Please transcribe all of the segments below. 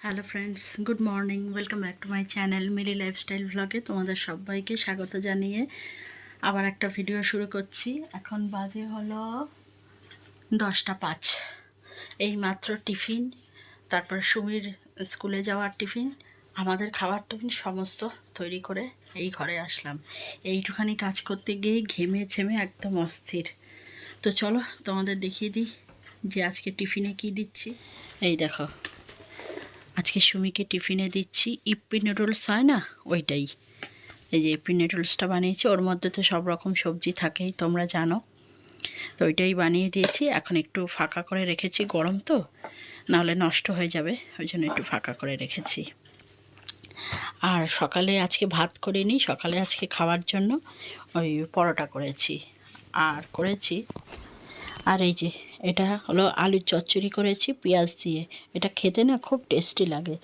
Hello friends, good morning. Welcome back to my channel Mili lifestyle ব্লগে তোমাদের সবাইকে স্বাগত জানিয়ে আবার একটা ভিডিও শুরু করছি। এখন বাজে হলো 10টা 5। এই মাত্র টিফিন, তারপর সুমির স্কুলে যাওয়ার টিফিন, আমাদের খাবার টিফিন সমস্ত তৈরি করে এই ঘরে আসলাম। এইটুখানি কাজ করতে গিয়ে ঘেমে ছেমে একদম অস্থির। তো চলো তোমাদের দেখিয়ে দিই যে আজকে টিফিনে কি দিচ্ছি। এই দেখো, আজকে সুমিকে টিফিনে দিচ্ছি ইপ্পি নুডলস, হয় না ওইটাই। এই যে ইপ্পি নুডলসটা বানিয়েছি, ওর মধ্যে তো সব রকম সবজি থাকেই, তোমরা জানো। তো ওইটাই বানিয়ে দিয়েছি। এখন একটু ফাঁকা করে রেখেছি, গরম তো নাহলে নষ্ট হয়ে যাবে, ওই জন্য একটু ফাঁকা করে রেখেছি। আর সকালে আজকে ভাত করিনি, সকালে আজকে খাওয়ার জন্য ওই পরোটা করেছি আর এই যে এটা হলো আলুর চচ্চড়ি করেছি পেঁয়াজ দিয়ে। এটা খেতে না খুব টেস্টি লাগে,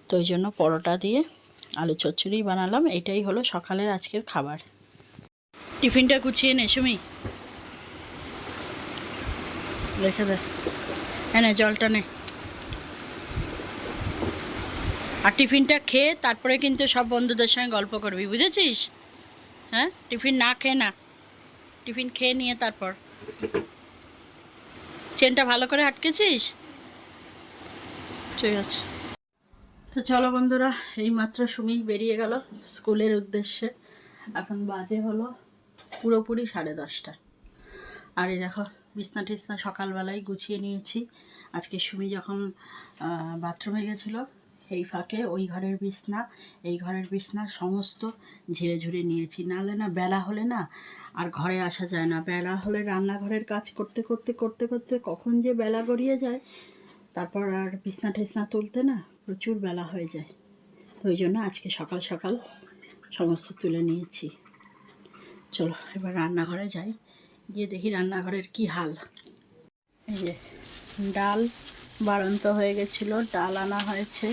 তো ওই জন্য পরোটা দিয়ে আলু চচ্চড়ি বানালাম। এটাই হলো সকালের আজকের খাবার। টিফিনটা গুছিয়ে নে সুমি, রেখে দে। হ্যাঁ, না জলটা নে। আর টিফিনটা খেয়ে তারপরে কিন্তু সব বন্ধুদের সঙ্গে গল্প করবি, বুঝেছিস? হ্যাঁ, টিফিন না খেয়ে না, টিফিন খেয়ে নিয়ে তারপর। চেনটা ভালো করে আটকেছিস? ঠিক আছে। তো চলো বন্ধুরা, এইমাত্র সুমি বেরিয়ে গেল স্কুলের উদ্দেশ্যে। এখন বাজে হলো পুরোপুরি 10:30। আর এই দেখো, বিছনা টিছনা সকালবেলায় গুছিয়ে নিয়েছি। আজকে সুমি যখন বাথরুমে গেছিলো, এই ফাঁকে ওই ঘরের বিছনা এই ঘরের বিছনা সমস্ত ঝেড়ে ঝুড়ে নিয়েছি। নাহলে না বেলা হলে না আর ঘরে আসা যায় না। বেলা হলে রান্নাঘরের কাজ করতে করতে করতে করতে কখন যে বেলা গড়িয়ে যায়, তারপর আর বিছনা টিছনা তুলতে না প্রচুর বেলা হয়ে যায়। তো ওই জন্য আজকে সকাল সকাল সমস্ত তুলে নিয়েছি। চলো এবার রান্নাঘরে যাই, গিয়ে দেখি রান্নাঘরের কি হাল। এই যে ডাল বাড়ন্ত হয়ে গেছিলো, ডাল আনা হয়েছে।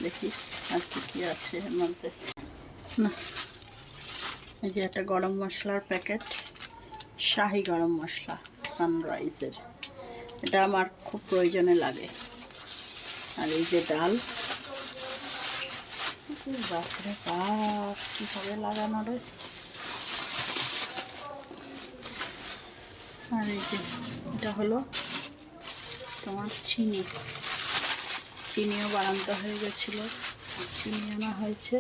দেখি আর কি কি আছে এর মধ্যে। না, এই যে একটা গরম মশলার প্যাকেট, শাহি গরম মশলা সানরাইজের, এটা আমার খুব প্রয়োজনে লাগে। আর এই যে ডাল, বাপরে বাপ কীভাবে লাগানো রে। আর এই যে এটা হলো তোমার চিনিও বাড়ান্ত হয়ে গেছিলো, চিনি আনা হয়েছে।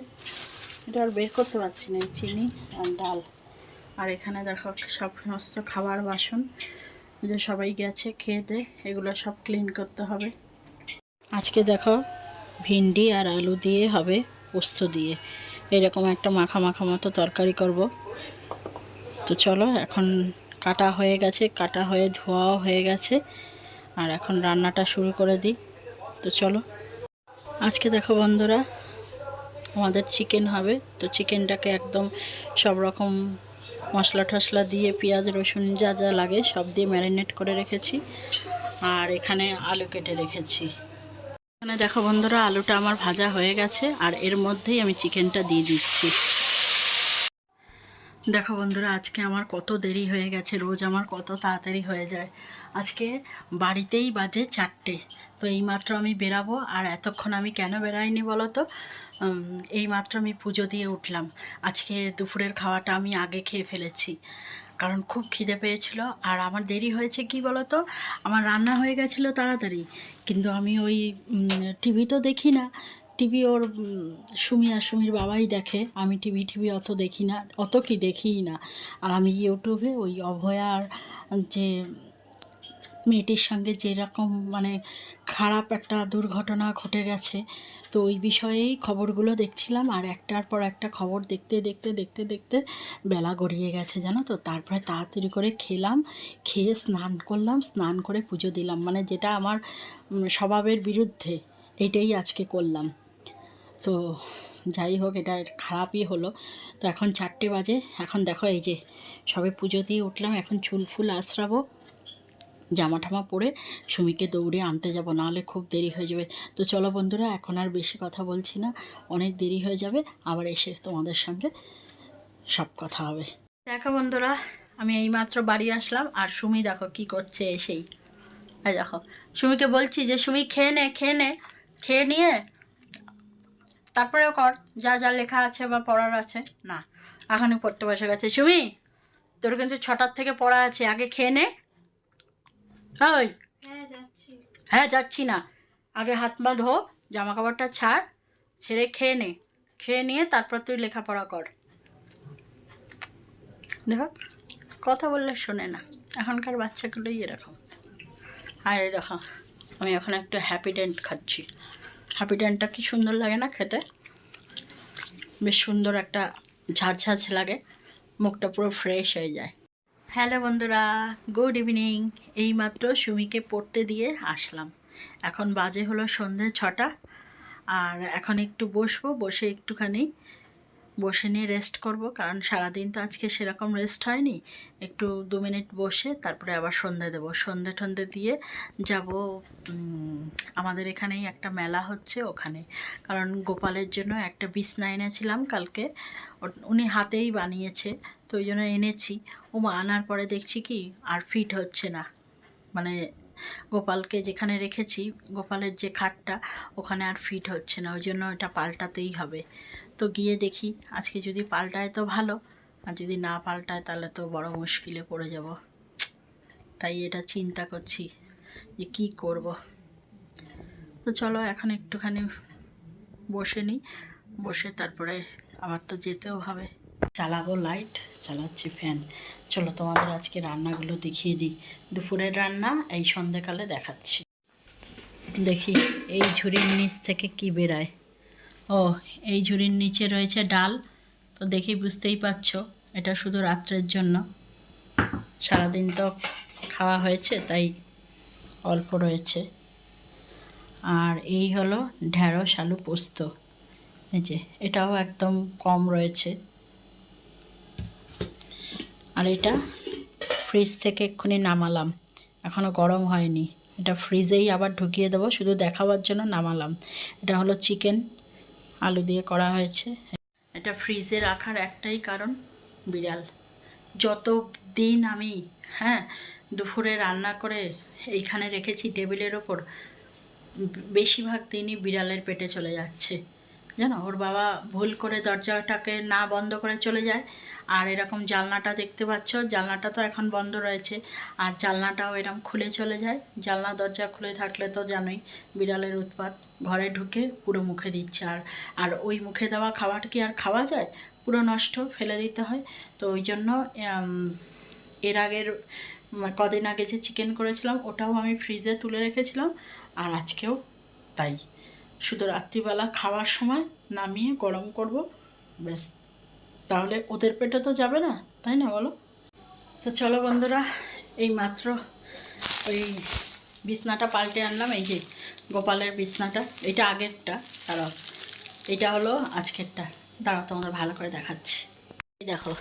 এটা আর বের করতে পারছি না, এই চিনি আর ডাল। আর এখানে দেখো সমস্ত খাবার বাসন যে সবাই গেছে খেয়ে দে, এগুলো সব ক্লিন করতে হবে। আজকে দেখো ভিন্ডি আর আলু দিয়ে হবে পোস্ত দিয়ে, এরকম একটা মাখা মাখা মতো তরকারি করব। তো চলো, এখন কাটা হয়ে গেছে, কাটা হয়ে ধোয়াও হয়ে গেছে, আর এখন রান্নাটা শুরু করে দিই। তো চলো, আজকে দেখো বন্ধুরা আমাদের চিকেন হবে। তো চিকেনটাকে একদম সব রকম মশলা টশলা দিয়ে, পেঁয়াজ রসুন যা যা লাগে সব দিয়ে ম্যারিনেট করে রেখেছি। আর এখানে আলু কেটে রেখেছি। এখানে দেখো বন্ধুরা, আলুটা আমার ভাজা হয়ে গেছে, আর এর মধ্যেই আমি চিকেনটা দিয়ে দিচ্ছি। দেখো বন্ধুরা, আজকে আমার কত দেরি হয়ে গেছে। রোজ আমার কত তাড়াতাড়ি হয়ে যায়, আজকে বাড়িতেই বাজে 4টে। তো এইমাত্র আমি বেরাবো। আর এতক্ষণ আমি কেন বেরাইনি বলো তো? এইমাত্র আমি পুজো দিয়ে উঠলাম। আজকে দুপুরের খাওয়াটা আমি আগে খেয়ে ফেলেছি, কারণ খুব খিদে পেয়েছিল। আর আমার দেরি হয়েছে কি বলো তো, আমার রান্না হয়ে গেছিলো তাড়াতাড়ি, কিন্তু আমি ওই টিভি তো দেখি না। টিভি ওর সুমি আর সুমির বাবাই দেখে, আমি টিভি অত দেখি না, অত কি দেখিই না। আর আমি ইউটিউবে ওই অভয়ার যে মেয়েটির সঙ্গে যেরকম মানে খারাপ একটা দুর্ঘটনা ঘটে গেছে, তো ওই বিষয়েই খবরগুলো দেখছিলাম। আর একটার পর একটা খবর দেখতে দেখতে দেখতে দেখতে বেলা গড়িয়ে গেছে জানো তো। তারপরে তাড়াতাড়ি করে খেলাম, খেয়ে স্নান করলাম, স্নান করে পুজো দিলাম, মানে যেটা আমার স্বভাবের বিরুদ্ধে, এটাই আজকে করলাম। তো যাই হোক, এটা খারাপই হলো। তো এখন 4টে বাজে। এখন দেখো এই যে সবে পুজো দিয়ে উঠলাম, এখন চুল ফুল আঁচড়াবো, জামা ঠামা পরে সুমিকে দৌড়ে আনতে যাব, নাহলে খুব দেরি হয়ে যাবে। তো চলো বন্ধুরা, এখন আর বেশি কথা বলছি না, অনেক দেরি হয়ে যাবে, আবার এসে তোমাদের সঙ্গে সব কথা হবে। দেখো বন্ধুরা, আমি এইমাত্র বাড়ি আসলাম, আর সুমি দেখো কি করছে এসেই। এই দেখো, সুমিকে বলছি যে সুমি খেয়ে নে, খেয়ে নিয়ে তারপরেও কর যা যা লেখা আছে বা পড়ার আছে। না, এখনই পড়তে বসে গেছে। সুমি, তোর কিন্তু 6টার থেকে পড়া আছে, আগে খেয়ে নে। ওই, হ্যাঁ যাচ্ছি না, আগে হাত পা ধো, জামা কাপড়টা ছাড়, ছেড়ে খেয়ে নে, খেয়ে নিয়ে তারপর তুই লেখাপড়া কর। দেখো, কথা বললে শোনে না, এখনকার বাচ্চাগুলোই এরকম। আর এই দেখো, আমি এখন একটু হ্যাপিডেন্ট খাচ্ছি। হ্যাপিডেন্টটা কি সুন্দর লাগে না খেতে, বেশ সুন্দর একটা ঝাঁঝ লাগে, মুখটা পুরো ফ্রেশ হয়ে যায়। হ্যালো বন্ধুরা, গুড ইভিনিং। এইমাত্র সুমিকে পড়তে দিয়ে আসলাম, এখন বাজে হলো সন্ধে 6টা। আর এখন একটু বসবো, বসে একটুখানি বসে নিয়ে রেস্ট করব, কারণ সারাদিন তো আজকে সেরকম রেস্ট হয়নি। একটু 2 মিনিট বসে তারপরে আবার সন্ধে দেবো, সন্ধে টন্ধে দিয়ে যাব। আমাদের এখানেই একটা মেলা হচ্ছে ওখানে, কারণ গোপালের জন্য একটা বিছনা এনেছিলাম কালকে, উনি হাতেই বানিয়েছে, তো ওই জন্য এনেছি। ও আনার পরে দেখছি কি আর ফিট হচ্ছে না, মানে গোপালকে যেখানে রেখেছি, গোপালের যে খাটটা, ওখানে আর ফিট হচ্ছে না, ওই জন্য ওটা পাল্টাতেই হবে। তো গিয়ে দেখি, আজকে যদি পাল্টায় তো ভালো, আর যদি না পাল্টায় তাহলে তো বড় মুশকিলে পড়ে যাব। তাই এটা চিন্তা করছি যে কী করব। তো চলো এখন একটুখানি বসে নিই, বসে তারপরে আমার তো যেতেও হবে। চালাবো লাইট, চালাচ্ছি ফ্যান। চলো তোমাদের আজকে রান্নাগুলো দেখিয়ে দিই। দুপুরের রান্না এই সন্ধেকালে দেখাচ্ছি। দেখি এই ঝুড়ির নিচ থেকে কি বেরায়। ও, এই ঝুড়ির নিচে রয়েছে ডাল, তো দেখি বুঝতেই পারছো এটা শুধু রাত্রের জন্য, সারাদিন তো খাওয়া হয়েছে তাই অল্প রয়েছে। আর এই হলো ঢ্যাঁড়স আলু পোস্ত, এই যে এটাও একদম কম রয়েছে। আর এটা ফ্রিজ থেকে এক্ষুনি নামালাম, এখনও গরম হয়নি, এটা ফ্রিজেই আবার ঢুকিয়ে দেবো, শুধু দেখাবার জন্য নামালাম। এটা হলো চিকেন, আলু দিয়ে করা হয়েছে। এটা ফ্রিজে রাখার একটাই কারণ, বিড়াল। যত দিন আমি দুপুরে রান্না করে এইখানে রেখেছি টেবিলের ওপর, বেশিরভাগ দিনই বিড়ালের পেটে চলে যাচ্ছে। জানো, ওর বাবা ভুল করে দরজাটাকে না বন্ধ করে চলে যায়, আর এরকম জানলাটা দেখতে পাচ্ছ, জানলাটা তো এখন বন্ধ রয়েছে, আর জানলাটাও এরকম খুলে চলে যায়। জানলা দরজা খুলে থাকলে তো জানোই বিড়ালের উৎপাত, ঘরে ঢুকে পুরো মুখে দিচ্ছে। আর ওই মুখে দেওয়া খাবার কি আর খাওয়া যায়, পুরো নষ্ট, ফেলে দিতে হয়। তো ওই জন্য এর আগের কদিন আগে যে চিকেন করেছিলাম ওটাও আমি ফ্রিজে তুলে রেখেছিলাম, আর আজকেও তাই, শুধু রাত্রিবেলা খাওয়ার সময় নামিয়ে গরম করব, ব্যাস। তাহলে ওদের পেটে তো যাবে না, তাই না বলো? তো চলো বন্ধুরা, এই মাত্র ওই বিছনাটা পাল্টে আনলাম, এই যে গোপালের বিছনাটা, এটা আগেরটা, দাঁড়াও, এটা হলো আজকেরটা, দাঁড়াও তোমাদের ভালো করে দেখাচ্ছি। এই দেখো,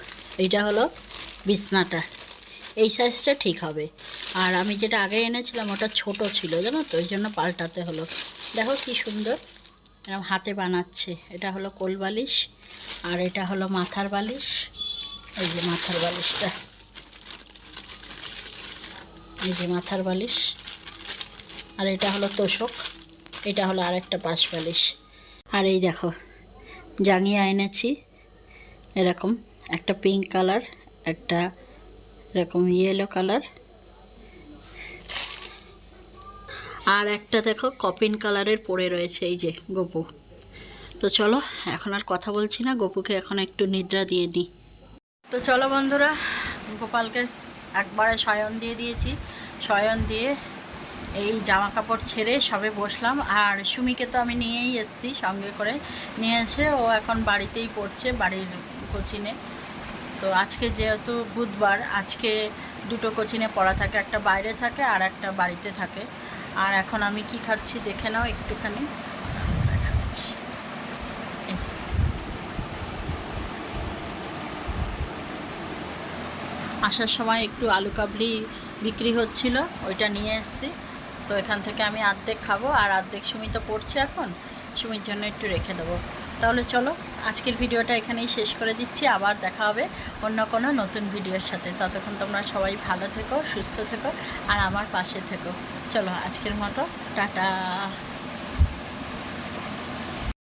এইটা হলো বিছনাটা, এই সাইজটা ঠিক হবে। আর আমি যেটা আগে এনেছিলাম ওটা ছোট ছিল, জানো তো, ওই জন্য পাল্টাতে হলো। দেখো কি সুন্দর এরকম হাতে বানাচ্ছে। এটা হলো কোল বালিশ, আর এটা হলো মাথার বালিশ, এই যে মাথার বালিশটা, এই যে মাথার বালিশ। আর এটা হলো তোষক, এটা হলো আরেকটা পাশ বালিশ। আর এই দেখো জাঙিয়া এনেছি, এরকম একটা পিঙ্ক কালার, একটা এরকম ইয়েলো কালার, আর একটা দেখো কপিন কালারের পড়ে রয়েছে, এই যে গপু। তো চলো এখন আর কথা বলছি না, গপুকে এখন একটু নিদ্রা দিয়ে দিই। তো চলো বন্ধুরা, গোপালকে একবারে শয়ন দিয়ে দিয়েছি, শয়ন দিয়ে এই জামা কাপড় ছেড়ে সবে বসলাম। আর সুমিকে তো আমি নিয়েই এসেছি, সঙ্গে করে নিয়ে এসে ও এখন বাড়িতেই পড়ছে, বাড়ির কোচিনে। তো আজকে যেহেতু বুধবার, আজকে দুটো কোচিনে পড়া থাকে, একটা বাইরে থাকে আর একটা বাড়িতে থাকে। আর এখন আমি কি খাচ্ছি দেখে নাও একটুখানি, দেখাচ্ছি। আসার সময় একটু আলু কাবলি বিক্রি হচ্ছিল, ওইটা নিয়ে এসেছি। তো এখান থেকে আমি অর্ধেক খাবো, আর অর্ধেক সুমি তো পড়ছে এখন, সুমির জন্য একটু রেখে দেবো। তাহলে চলো আজকের ভিডিওটা এখানেই শেষ করে দিচ্ছি, আবার দেখা হবে অন্য কোনো নতুন ভিডিওর সাথে। ততক্ষণ তোমরা সবাই ভালো থেকো, সুস্থ থেকো, আর আমার পাশে থেকো। চলো আজকের মতো টাটা।